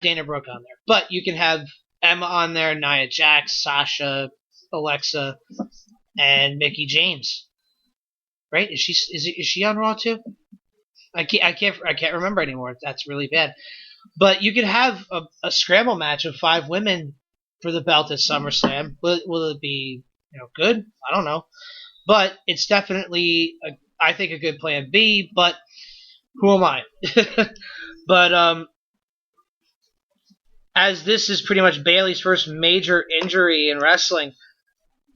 Dana Brooke on there. But you can have Emma on there, Nia Jax, Sasha, Alexa, and Mickey James. Right? Is she on Raw too? I can't remember anymore. That's really bad. But you could have a scramble match of 5 women for the belt at SummerSlam. Will it be good? I don't know. But it's definitely I think a good plan B. But who am I? But as this is pretty much Bayley's first major injury in wrestling,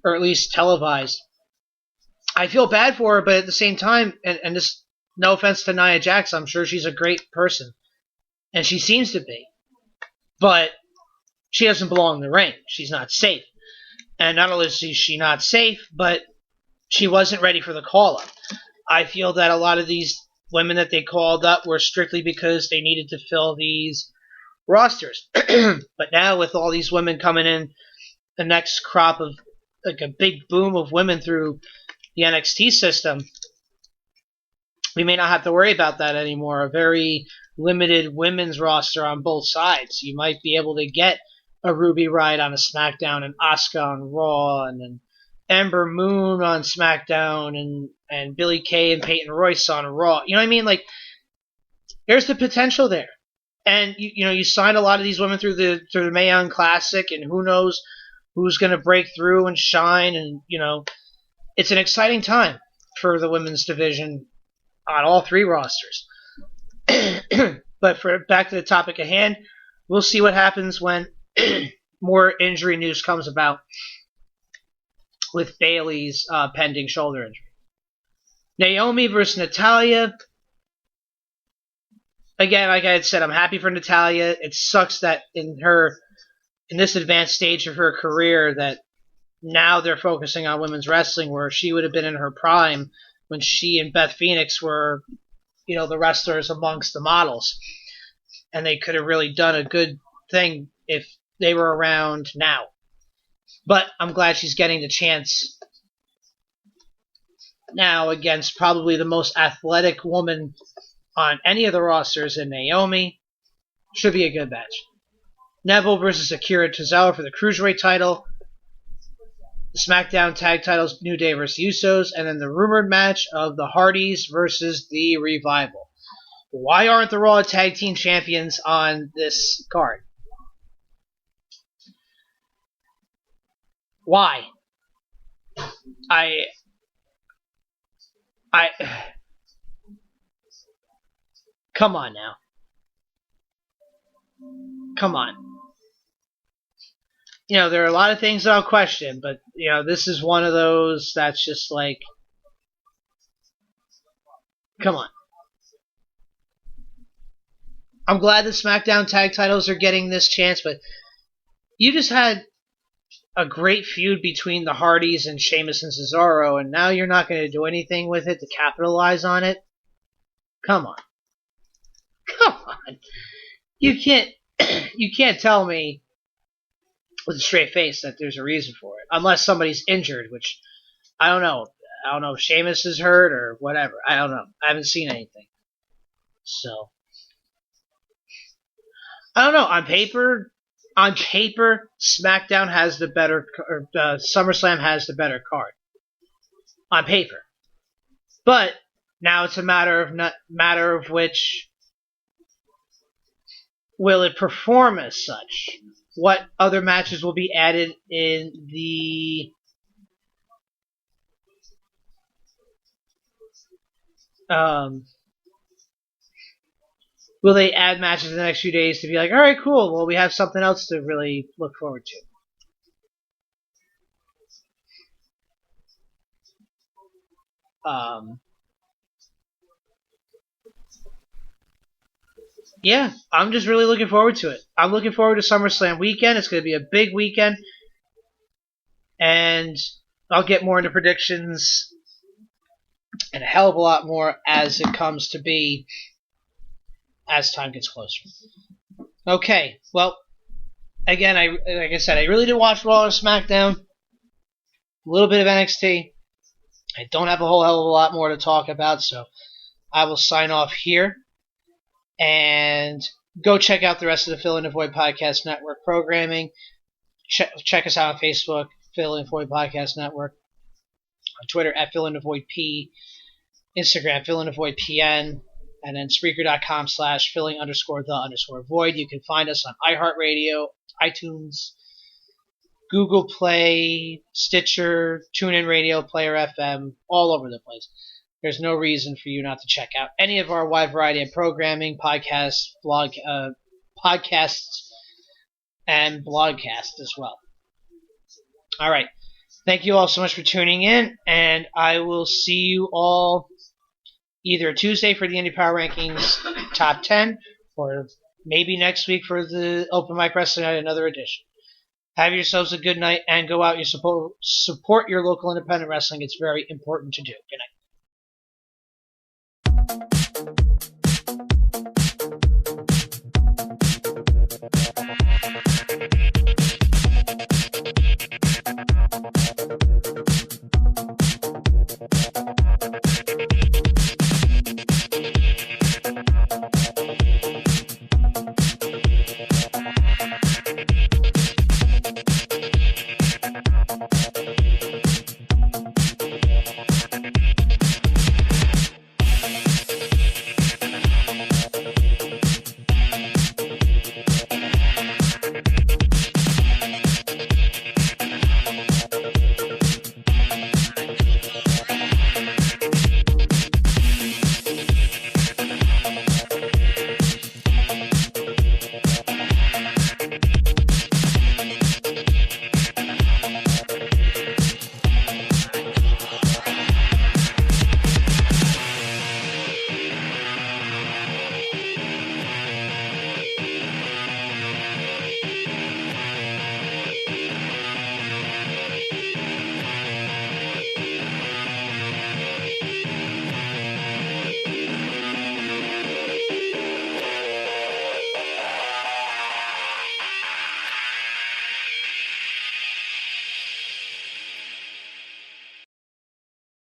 or at least televised, I feel bad for her. But at the same time, and this, no offense to Nia Jax, I'm sure she's a great person, and she seems to be, but she doesn't belong in the ring. She's not safe. And not only is she not safe, but she wasn't ready for the call-up. I feel that a lot of these women that they called up were strictly because they needed to fill these rosters. But now with all these women coming in, the next crop of, like, a big boom of women through the NXT system, we may not have to worry about that anymore. A very limited women's roster on both sides. You might be able to get a Ruby Riott on a SmackDown, and Asuka on Raw, and then Ember Moon on SmackDown, and Billie Kay and Peyton Royce on Raw. You know what I mean? Like, there's the potential there. And you signed a lot of these women through the Mae Young Classic, and who knows who's going to break through and shine. And it's an exciting time for the women's division on all 3 rosters. But back to the topic at hand, we'll see what happens when more injury news comes about with Bayley's pending shoulder injury. Naomi versus Natalya. Again, like I had said, I'm happy for Natalya. It sucks that in this advanced stage of her career that now they're focusing on women's wrestling, where she would have been in her prime when she and Beth Phoenix were, the wrestlers amongst the models. And they could have really done a good thing if they were around now. But I'm glad she's getting the chance now against probably the most athletic woman on any of the rosters in Naomi. Should be a good match. Neville versus Akira Tozawa for the Cruiserweight title. The SmackDown Tag Titles, New Day versus Usos. And then the rumored match of the Hardys versus the Revival. Why aren't the Raw Tag Team Champions on this card? Why? Come on now. Come on. There are a lot of things that I'll question, but, this is one of those that's just like, come on. I'm glad the SmackDown Tag Titles are getting this chance, but you just had a great feud between the Hardys and Sheamus and Cesaro, and now you're not going to do anything with it to capitalize on it? Come on. Come on. You can't tell me with a straight face that there's a reason for it, unless somebody's injured, which I don't know. I don't know if Sheamus is hurt or whatever. I don't know. I haven't seen anything. So, I don't know. On paper, SmackDown has the better, or SummerSlam has the better card. On paper. But now it's a matter of which, will it perform as such? What other matches will be added in the will they add matches in the next few days to be like, all right, cool, well, we have something else to really look forward to? Yeah, I'm just really looking forward to it. I'm looking forward to SummerSlam weekend. It's going to be a big weekend. And I'll get more into predictions and a hell of a lot more as it comes to be as time gets closer. Okay, well, again, like I said, I really did watch Raw and SmackDown. A little bit of NXT. I don't have a whole hell of a lot more to talk about, so I will sign off here. And Go check out the rest of the Fill in the Void Podcast Network programming. Check us out on Facebook, Fill in the Void Podcast Network. On Twitter, at Fill in the Void P. Instagram, Fill in the Void PN. And then Spreaker.com/filling_the_void. You can find us on iHeartRadio, iTunes, Google Play, Stitcher, TuneIn Radio, Player FM, all over the place. There's no reason for you not to check out any of our wide variety of programming, podcasts, podcasts, and blogcasts as well. All right. Thank you all so much for tuning in, and I will see you all either Tuesday for the Indie Power Rankings Top 10, or maybe next week for the Open Mic Wrestling Night, another edition. Have yourselves a good night, and go out and support your local independent wrestling. It's very important to do. Good night.